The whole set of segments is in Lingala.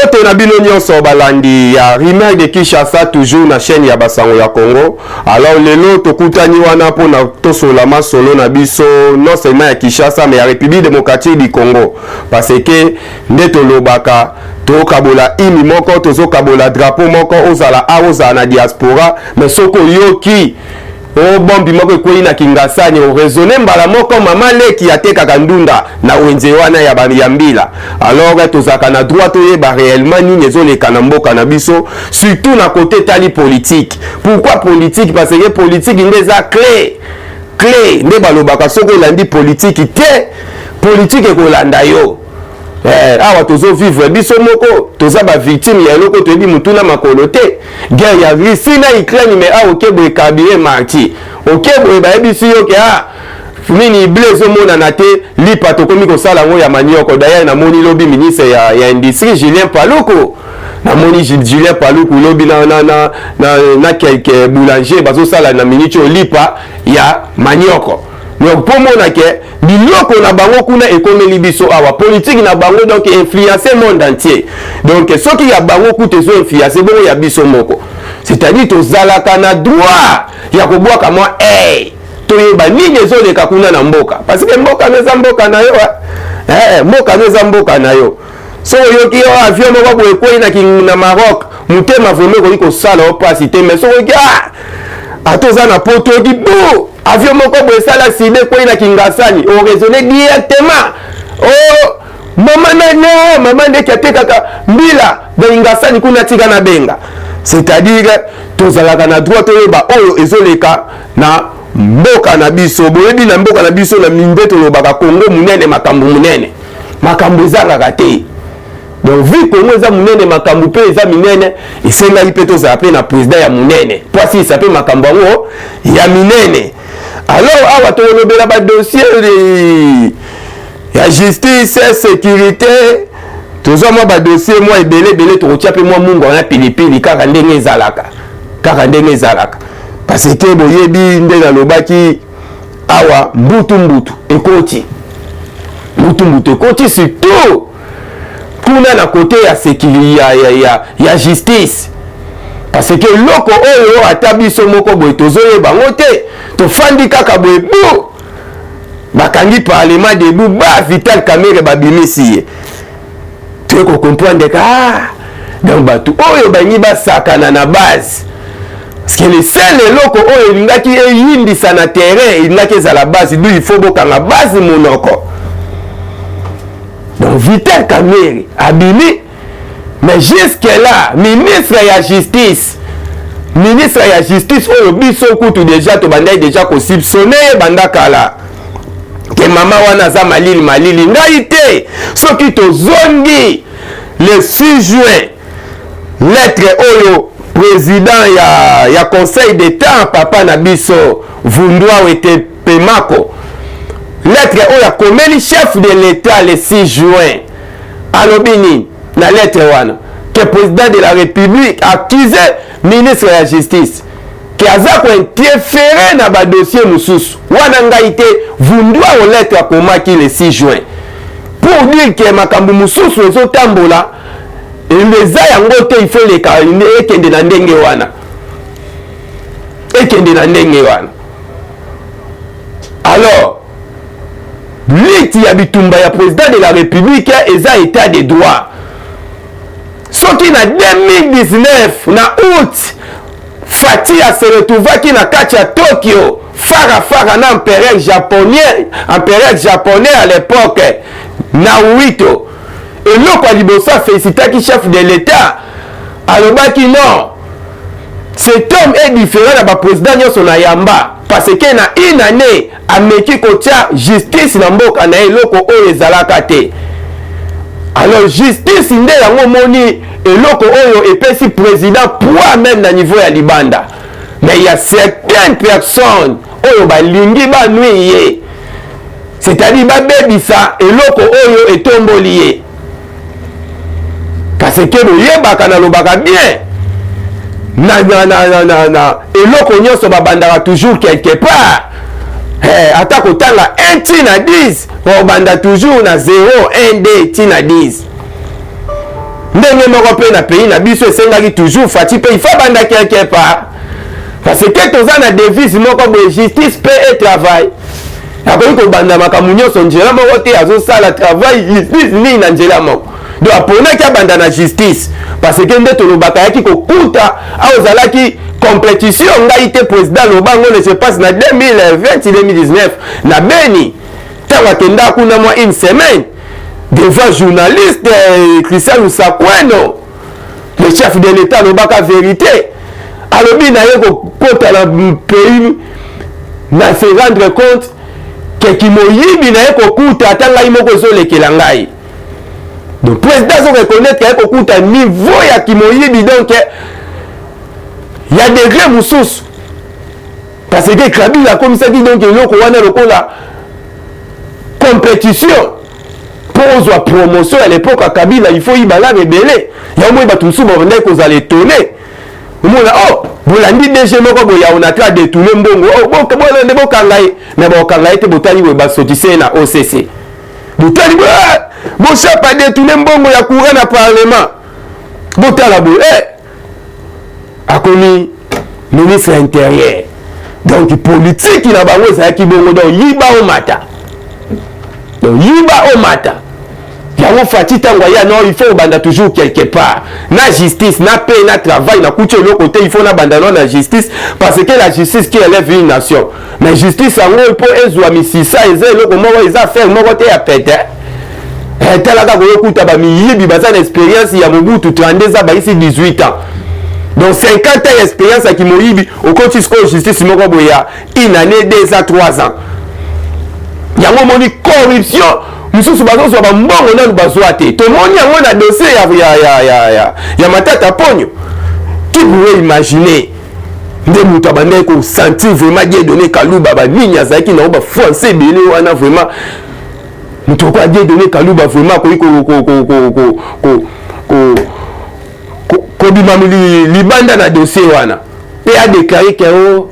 Mbote na bino nyonso balandi ya Rumeur de Kinshasa toujours na chaîne ya Basango ya Congo. Alors lelo tokutani wana pona tosola masolo na biso non seulement ya Kinshasa mais ya République démocratique du Congo parce que ndeto lobaka tokabola imi moko tozokabola drapeau moko ozala aoza na diaspora mais soko yoki o bombi moko ekwei na Kingasani o raisonner mbala moko mama leki atekaka ndunda na wenze wana ya bambila. Alors tozaka na droit toyeba réellement nini ezoleka na mboka na biso surtout na côté tali politique. Pourquoi politique? Parce que politique ndeza clé nde balobaka soko elandi politique te politique ekolanda yo. Awa tozo vivre biso moko toza ba victime ya eloko toyebi mutuna makolo te guerre ya Russie na Ukraine mais okebo ekabire marti okebo bayebi si yo ke nini blezo mona na te lipa tokomi kosala ngo ya manioko. D'ailleurs na moni lobi ministre ya industrie Julien Paluku na moni Julien Paluku lobi na quelques boulanger bazo sala na minute lipa ya manioko. Donc pour mona ke biloko na bango kuna ekomeli biso awa politique na bango donc influencer monde entier. Donc ce qui ya bango kuté zo influencer bongo ya biso moko. C'est-à-dire to zalaka na droit ya kobwaka moi toyeba nini ezoleka kuna na mboka parce que mboka neza mboka na yo mboka neza mboka na yo. So yoki yo avion moko boye kwei na Maroc mutema vraiment ko sala o pasité mais so yoki atoza na poto yoki bo avion moko boye sala side kwei na Kingasani o raisonner directement mama ndeki atekaka mbila na Kingasani kuna tika na benga. C'est-à-dire tozalaka na droit toyeba oyo ezoleka na mboka na biso boyebi na mboka na biso na mindeto lobaka Congo munene makambo munene makambo ezalaka te. Donc vu Congo eza munene makambo pe eza minene esenga ipe tozala pe na président ya munene poisi isape makambo ngo ya minene. Alors awa tolobela ba dossier ya justice sécurité tozo mo ba dossier moi ebele tokotia pe moi mungu na pilipili kaka ndenge ezalaka parce que boyebi ndenge lobaki awa mbutu ekoti surtout kuna na côté ya sécurité ya justice parce que loko oyo atabiso moko boye tozoyeba ngo te tofandi kaka boye bu bakangi parlement debout ba Vital Kamerhe babimisi tu ko comprendre que donc batu oyo banyi basakana na base parce que le seul loko oyo lingaki eyindisa na terrain ilingaki za la base du il faut bokanga base monoko. Donc Vital Kamerhe abimi mais jusque là ministre ya justice oyo biso kutu déjà to bandai déjà ko soupçonner bandakala que mama wana za malili ngai te soki to zongi le 6 juin lettre oyo président ya conseil d'état papa na biso Vundwa Wete Pemako lettre oyo akomeli chef de l'état le 6 juin alobini na lettre wana que président de la république accuse ministre ya justice qui aza ko interférer na ba dossier mususu wana ngai te Vundwa o lettre akomaki le 6 juin pour dire que makambu mususu ezotambola eza yango te il faut leka ekende na ndenge wana. Alors liti ya bitumba ya président de la république eza état de droit soki na 2019 na août Fati a se retrouvaki na kati ya Tokyo fara na empereur japonais à l'époque Naruhito eloko liboso félicitaki chef de l'état alobaki non cet homme est différent na ba président nyonso na yamba parce que na une année ameki kotia justice na mboka na eloko oyo ezalaka te. Alors justice nde yango moni eloko oyo epesi président poids même na niveau ya libanda mais il y a certaines personnes oyo balingi banui ye c'est-à-dire babebisa eloko oyo etomboli ye parce que boyebaka na lobaka bien na eloko nyonso babandaka toujours quelque part ata kotanga 1 tina 10 obanda toujours na 0 1 2 tina 10 ndenge moko pe na pays na biso esengaki toujours fati pe il faut banda quelque part parce que toza na devise moko boye justice paix et travail akoki kobanda makambo nyonso nzela moko te azosala travail justice nini na nzela moko donc aponaki abanda na justice parce que nde tolobaka yaki kokuta aozalaki compétition ngai te président lobango ne se passe na 2020-2019 na Beni ntango akenda kuna mwa une semaine devant journaliste Christian Lusakweno le chef de l'état lobaka vérité alobi na ye kokota na pays na se rendre compte ke kimoyibi na ye kokuta ata ngai moko ezolekela ngai donc président zo reconnaître ke ye kokuta niveau ya kimoyibi donc il y a degré mosusu parce que Kabila akomisaki donc eloko wana lokola compétition pour ozwa promotion à l'époque à Kabila il faut yibala rebelle ya moi bato mosusu bavandaki kozala étonné omona oh bolandi DG moko boya on a tra détourner mbongo oh bolande bokanga ye mais bokanga ye te botali boye basotise na OCC botali boshapa détourner mbongo ya courant na parlement botala boye akomi ministre intérieur donc politique na bango ezalaki bongo donc yiba omata yango fati ntango ya non il faut banda toujours quelque part na justice na paix na travail na kuti eloko te il faut na banda non na justice parce que la justice qui élève une nation na justice yango po ezwa misisa eza eloko moko eza affaire moko te ya pete talaka koyokuta bamiyibi baza na expérience ya mobutu 32 eza baisi 18 ans donc 50 ans d'expérience à Kimoyibi au côté de justice moko boya une année 2 à 3 ans yango moni corruption mususu bazo ba mbongo na bazwa te to moni yango na dossier ya Matata Ponyo qui pourrait imaginer nde mutu abandai ko sentir vraiment Dieu donné Kaluba ba ligne azaki na ba français belé wana vraiment mutu ko Dieu donné Kaluba vraiment ko bimamili libanda na dossier wana et a déclaré que le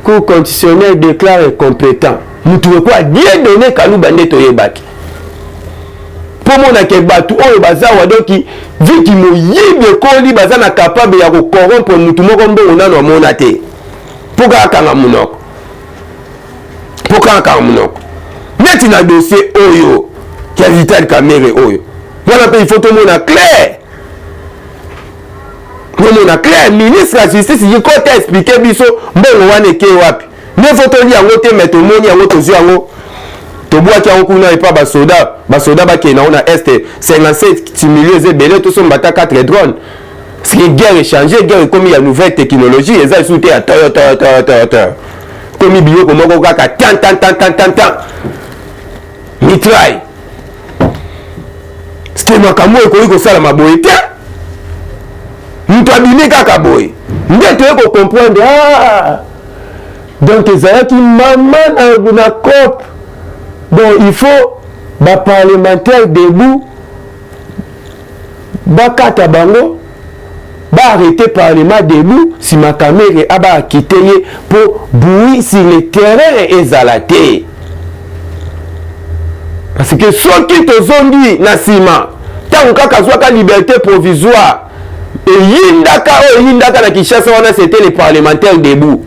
cour constitutionnel déclare compétent mutu ko Dieu donné Kaluba nde toyebaki pour mona ke batu oyo bazawa donc vu ki moyibi ekoli baza na capable ya ko corrompre mutu moko mbongo nano amona te poka kanga munoko neti na dossier oyo kia Vital Kamerhe oyo wana pe il faut tout mona clair ministre la justice yi ko te expliquer biso mbongo wana eke wapi ne faut to li yango te meto moni yango tozu yango tobwaki yango kuna epa basoda bakena na este 57 millions ebele tosombata 4 drones parce que guerre échangée guerre ekomi ya nouvelle technologie eza esu te ya toyo komi biloko moko kaka tan mitraille c'était makambo ekoki kosalama boye te mutu abimi kaka boye nde toye kocomprendre donc ezalaki mama na COP. Bon, il faut ba parlementaire debout, ba kata bango, ba arrêter parlement debout, si ma caméra a ba quitté pour bouillir sur le terrain et zalaté. Parce que ceux qui te zombie na sima, tant kaka zwaka liberté provisoire, et yindaka na Kinshasa wana c'était les parlementaires debout.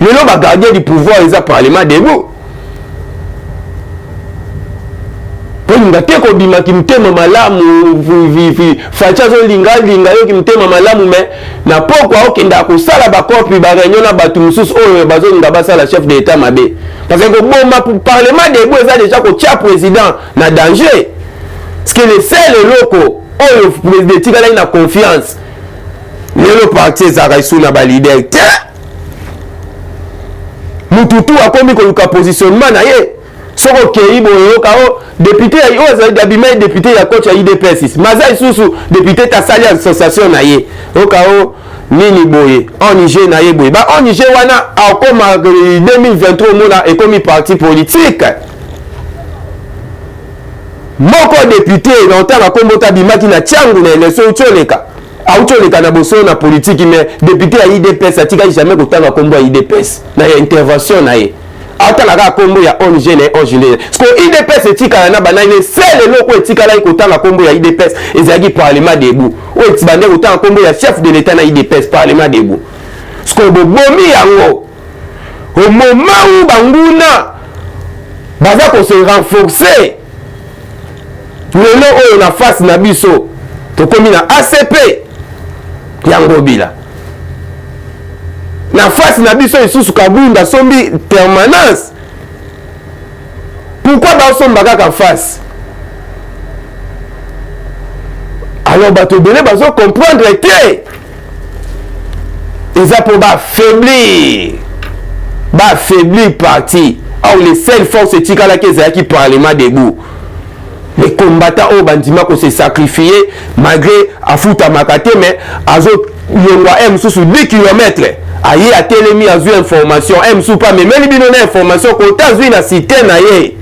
Mais non, ba gardien du pouvoir ils a parlement debout. Ngate ko bima kimtema malamu facha zo linga yo kimtema malamu me na poko okenda ko sala ba kopi ba réunion na batu mususu oyo bazo linga basala chef d'état mabe parce que bomba pour parlement debout eza déjà ko tia président na danger parce que le seul loko oyo président tika na confiance le parti za isu na ba leader mututu akomi ko luka positionnement na ye soko kei boyo kao député oza dabima député ya coach ya IDPS maza isusu député ta sali association na ye okao nini boye onige na ye boye ba onige wana akoma 2023 mona ekomi parti politique moko député longtemps akombota bimaki na tiangu na élection utoleka autoleka na boso na politique mais député ya IDPS atika jamais kotanga kombo ya IDPS na ya intervention na ye atalaka kombo ya ONG na ONG parce que IDPS etikala na bana ile seul loko etikala ikotanga kombo ya IDPS ezaki parlement debout o etibande kotanga kombo ya chef de l'état na IDPS parlement debout parce que bobomi yango au moment où banguna baza ko se renforcer lelo oyo na face na biso tokomi na ACP yango bila na face na biso isusu kabunda sombi permanence pourquoi basomba kaka face alors bato bele bazo comprendre te eza po affaiblir parti or les seules forces etikalaki ezalaki parlement debout les combattants au bandima ko se sacrifier malgré afutamaka te mais azo yongwa mosusu 10 km aye atelemi azwi information mosusu pa memeli bino na information kota azwi na cité na ye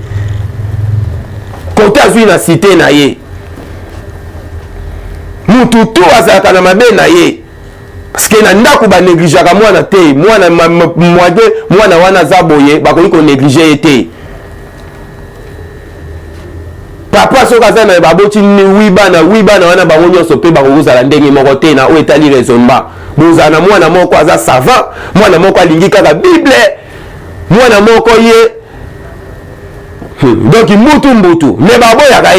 kota azwi na cité na ye mutu tu azalaka na mabe na ye parce que na ndako banegligeaka mwana te mwana wana aza boye bakoki konéglige ye te papa soki aza na baboti wi bana wana bango nyonso mpe bakozala ndenge moko te na oyo etali raisonnement bozala na mwana moko aza savant mwana moko alingi kaka bible mwana moko ye donc mbutu me baboyaka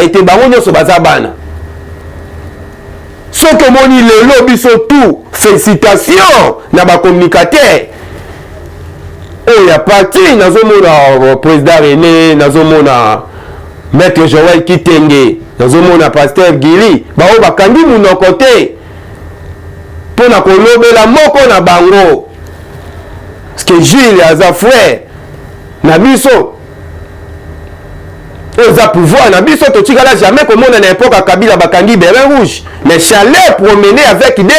ete bango nyonso baza bana soki omoni lelo biso tout félicitation na bacommunicateur oyo ya parti nazomona président René nazomona maître Joël Kitenge nazomona pasteur Gili bao bakangi munoko te mpona kolobela moko na bango parce que Gilles aza frère na biso oza pouvoir na biso totikala jamais komona na époque ya Kabila bakangi béret rouge mais Chalet promené avec des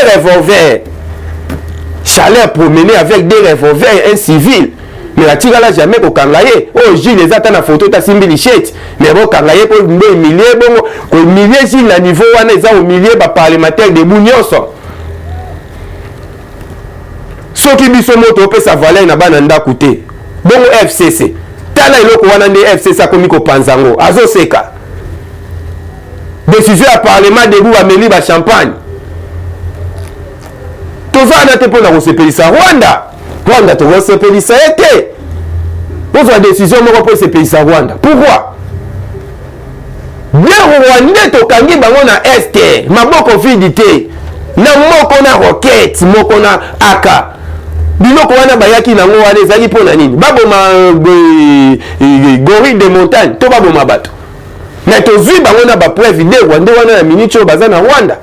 revolvers un civil mais la tigala jamais kokanga ye oh Gilles eza ta na photo ta simbi lichette mais bokanga ye ko mbe humilier bongo ko humilier Gilles na niveau wana eza humilier ba parlementaire de nyonso soki biso moto opesa valeur na bana ndako te bongo FCC tala eloko wana nde FCC akomi kopanza ngo azoseka décision ya parlement debout ameli ba champagne tozana te mpona kosepelisa Rwanda tokosepelisa ye te ozwa décision moko mpo esepelisa Rwanda pourquoi bien rwandais tokangi bango na este maboko vidi te na moko na roquette moko na aka biloko wana bayaki nango wana ezali mpona nini baboma gorille de montagne to baboma bato mais tozwi bango na bapreuve de rwandais wana na minute oyo baza na Rwanda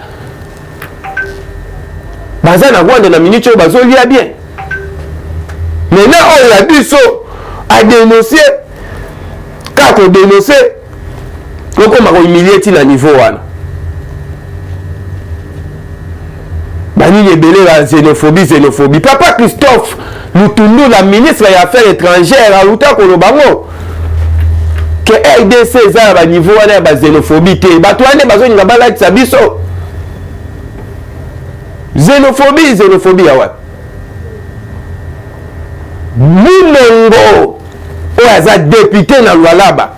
na minute oyo bazolia bien maintenant oyo ya biso adénoncer kaka kodénoncer okoma kohumilie ti na niveau wana banini ebele ya xénophobie papa Christophe Lutundu la ministre ya affaires étrangères aluta koloba ngo ke RDC eza ya baniveau wana ya baxénophobie te bato wane bazolinga balakisa biso xénophobie ya wapi Munongo oyo aza député na Lualaba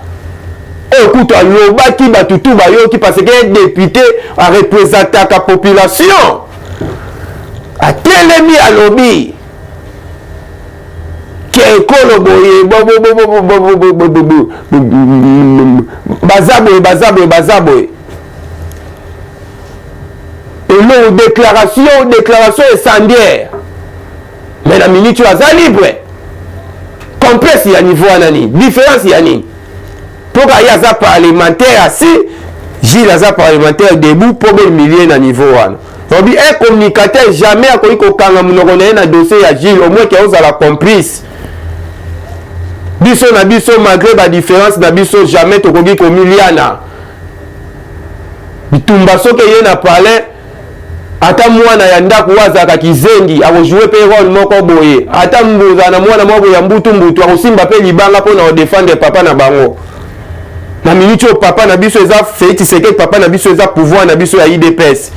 oyo kutu alobaki batutu bayoki parce que député arepresentaka population atelemi alobi ke ekolo boye baza boye elo déclaration incendiaire mais la minute aza libre complexe ya niveau wana nini différence ya nini mpoka ye aza parlementaire asi Gilles aza parlementaire debout mpo behumilie na niveau wana obi un communicateur jamais akoki kokanga monoko na ye na dossier ya Gilles au moins ke ozala complice biso na biso malgré badifférence na biso jamais tokoki komiliana bitumba soki ye na palais ata mwana ya ndako wazaka kizengi akojoue pe rôle moko boye ata mbuza na mwana moko ya mbutu akosimba pe libanga mpona kodefendre papa na bango na minute oyo papa na biso eza Félix Tshisekedi papa na biso eza pouvoir na biso ya IDPS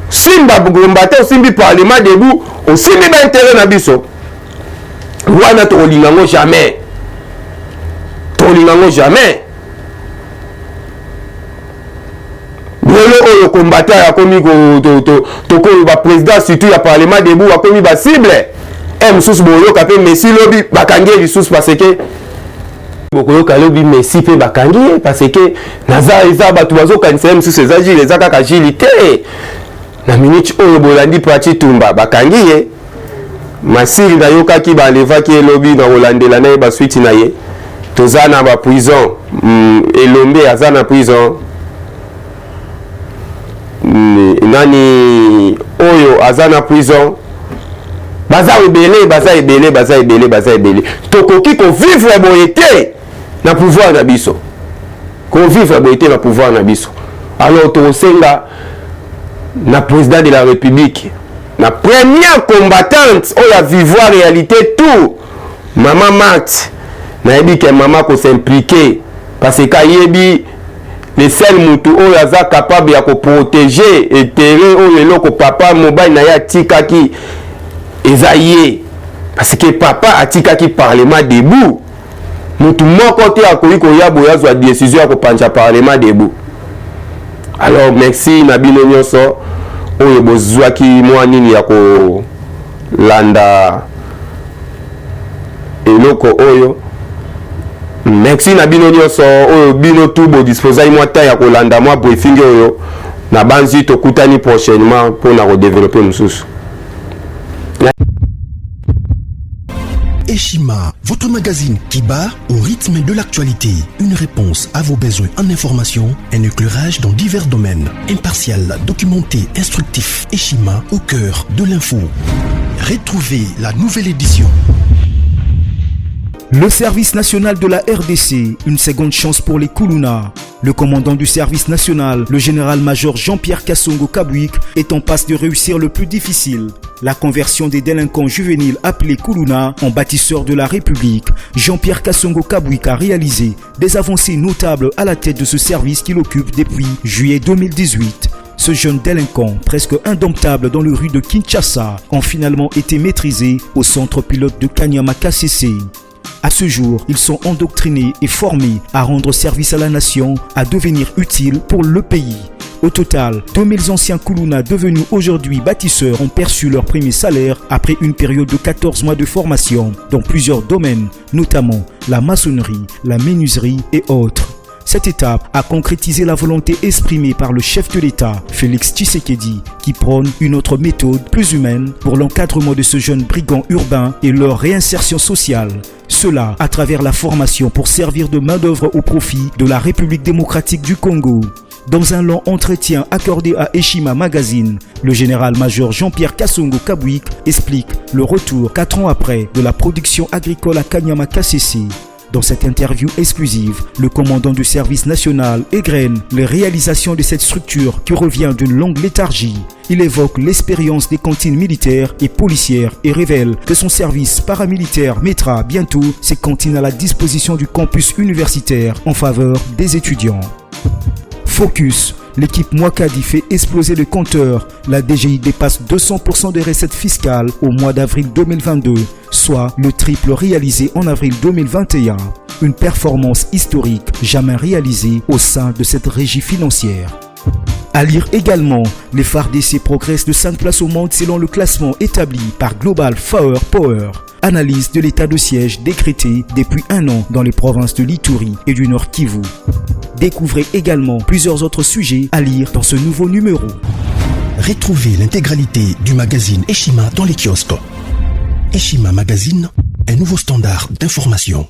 simba bugumba te osimbi parlement debout osimbi baintérêt na biso wana tolingango jamais lelo oyo combattant ya komi ko ba président surtout ya parlement debout a komi ba cible mususu boyoka pe Messi lobi bakangi lisusu parce que bokoyoka lobi Messi pe bakangi parce que naza eza batu bazokanisa mususu eza jili eza kaka jili te na minute oyo bolandi Prati Tumba bakangi ye masiri nayokaki balevaki elobi na kolandela na ye basuiti na ye toza na ba prison elombe aza na prison nani oyo aza na prison baza ebele tokoki kovivre boye te na pouvoir na biso alors tokosenga na président de la république na première combattante oyo vivre réalité tout maman Marthe nayebi ke maman ko s'impliquer parce que yebi le seul mutu oyo aza capable ya ko protéger et terrain oyo eloko papa mobile na ya tikaki ezaye parce que papa atikaki parlement debout mutu moko te akoyi koya boya zwa décision ya ko pancha parlement debout. Alors merci na bino nyonso oyo bozwaki mwa nini ya ko landa eloko oyo. Merci na bino nyonso oyo bino tout bo disposer moi ta ya ko landa moi briefing oyo na banzi to kutani prochainement pour na redévelopper mususu. Eshima, votre magazine qui bat au rythme de l'actualité. Une réponse à vos besoins en information, un éclairage dans divers domaines. Impartial, documenté, instructif. Eshima au cœur de l'info. Retrouvez la nouvelle édition. Le service national de la RDC, une seconde chance pour les Kuluna. Le commandant du service national, le général-major Jean-Pierre Kassongo Kabouik, est en passe de réussir le plus difficile. La conversion des délinquants juvéniles appelés Kuluna en bâtisseurs de la République. Jean-Pierre Kassongo Kabouik a réalisé des avancées notables à la tête de ce service qu'il occupe depuis juillet 2018. Ce jeune délinquant, presque indomptable dans le rue de Kinshasa, ont finalement été maîtrisés au centre pilote de Kanyama KCC. À ce jour, ils sont endoctrinés et formés à rendre service à la nation, à devenir utiles pour le pays. Au total, 2000 anciens Kuluna devenus aujourd'hui bâtisseurs ont perçu leur premier salaire après une période de 14 mois de formation dans plusieurs domaines, notamment la maçonnerie, la menuiserie et autres. Cette étape a concrétisé la volonté exprimée par le chef de l'État, Félix Tshisekedi, qui prône une autre méthode plus humaine pour l'encadrement de ce jeune brigand urbain et leur réinsertion sociale. Cela à travers la formation pour servir de main-d'œuvre au profit de la République démocratique du Congo. Dans un long entretien accordé à Eshima Magazine, le général-major Jean-Pierre Kassongo Kabouik explique le retour 4 ans après de la production agricole à Kanyama KCC. Dans cette interview exclusive, le commandant du service national égrène les réalisations de cette structure qui revient d'une longue léthargie. Il évoque l'expérience des cantines militaires et policières et révèle que son service paramilitaire mettra bientôt ses cantines à la disposition du campus universitaire en faveur des étudiants. Focus. L'équipe Mwakadi fait exploser le compteur. La DGI dépasse 200% des recettes fiscales au mois d'avril 2022, soit le triple réalisé en avril 2021. Une performance historique jamais réalisée au sein de cette régie financière. À lire également, les FARDC progressent de 5 places au monde selon le classement établi par Global Power. Analyse de l'état de siège décrété depuis 1 an dans les provinces de l'Ituri et du Nord Kivu. Découvrez également plusieurs autres sujets à lire dans ce nouveau numéro. Retrouvez l'intégralité du magazine Eshima dans les kiosques. Eshima Magazine, un nouveau standard d'information.